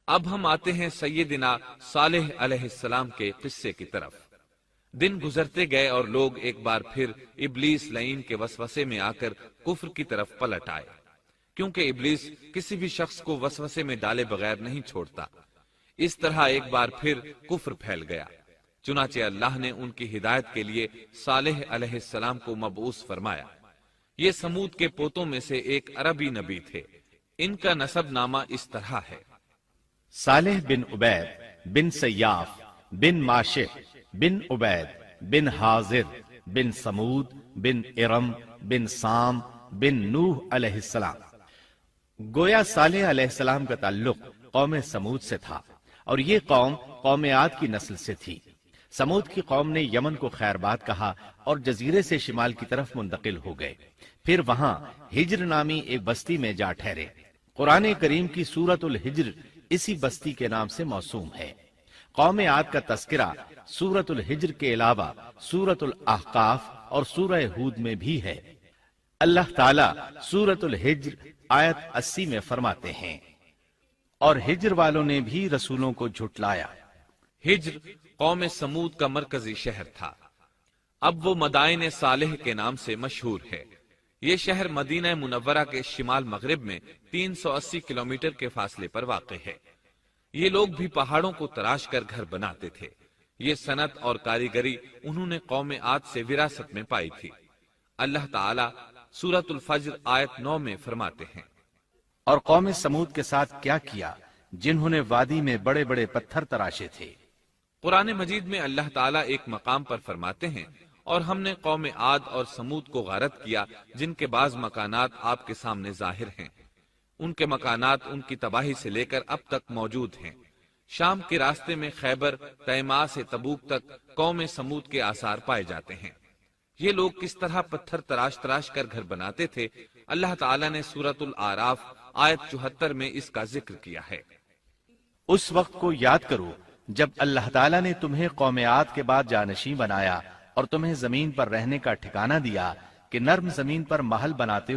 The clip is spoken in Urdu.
اب ہم آتے ہیں سیدنا صالح علیہ السلام کے قصے کی طرف۔ دن گزرتے گئے اور لوگ ایک بار پھر ابلیس لعین کے وسوسے میں آ کر کفر کی طرف پلٹ آئے، کیونکہ ابلیس کسی بھی شخص کو وسوسے میں ڈالے بغیر نہیں چھوڑتا۔ اس طرح ایک بار پھر کفر پھیل گیا، چنانچہ اللہ نے ان کی ہدایت کے لیے صالح علیہ السلام کو مبعوث فرمایا۔ یہ سمود کے پوتوں میں سے ایک عربی نبی تھے۔ ان کا نسب نامہ اس طرح ہے: صالح بن عبید بن سیاف بن ماشح بن عبید بن حاضر بن سمود بن ارم بن سام بن نوح علیہ السلام۔ گویا صالح علیہ السلام کا تعلق قوم سمود سے تھا، اور یہ قوم عاد کی نسل سے تھی۔ سمود کی قوم نے یمن کو خیر باد کہا اور جزیرے سے شمال کی طرف منتقل ہو گئے، پھر وہاں ہجر نامی ایک بستی میں جا ٹھہرے۔ قرآن کریم کی سورۃ الحجر اسی بستی کے نام سے موسوم ہے۔ قوم عاد کا تذکرہ سورۃ الحجر کے علاوہ سورۃ الاحقاف اور سورہ ہود میں بھی ہے۔ اللہ تعالیٰ سورۃ الحجر آیت 80 میں فرماتے ہیں: اور ہجر والوں نے بھی رسولوں کو جھٹلایا۔ ہجر قوم سمود کا مرکزی شہر تھا۔ اب وہ مدائن صالح کے نام سے مشہور ہے۔ یہ شہر مدینہ منورہ کے شمال مغرب میں 380 کلومیٹر کے فاصلے پر واقع ہے۔ یہ لوگ بھی پہاڑوں کو تراش کر گھر بناتے تھے۔ یہ صنعت اور کاریگری انہوں نے قوم عاد سے وراثت میں پائی تھی۔ اللہ تعالیٰ سورۃ الفجر آیت 9 میں فرماتے ہیں: اور قوم سمود کے ساتھ کیا کیا جنہوں نے وادی میں بڑے بڑے پتھر تراشے تھے۔ قرآن مجید میں اللہ تعالیٰ ایک مقام پر فرماتے ہیں: اور ہم نے قوم عاد اور سمود کو غارت کیا جن کے بعض مکانات آپ کے سامنے ظاہر ہیں۔ ان کے مکانات ان کی تباہی سے لے کر اب تک موجود ہیں۔ شام کے راستے میں خیبر، تیما سے تبوک تک قوم سمود کے آثار پائے جاتے ہیں۔ یہ لوگ کس طرح پتھر تراش تراش کر گھر بناتے تھے، اللہ تعالیٰ نے سورۃ الاعراف آیت 74 میں اس کا ذکر کیا ہے۔ اس وقت کو یاد کرو جب اللہ تعالیٰ نے تمہیں قوم عاد کے بعد جانشین بنایا اور تمہیں زمین پر رہنے کا ٹھکانہ دیا کہ نرم زمین پر محل بناتے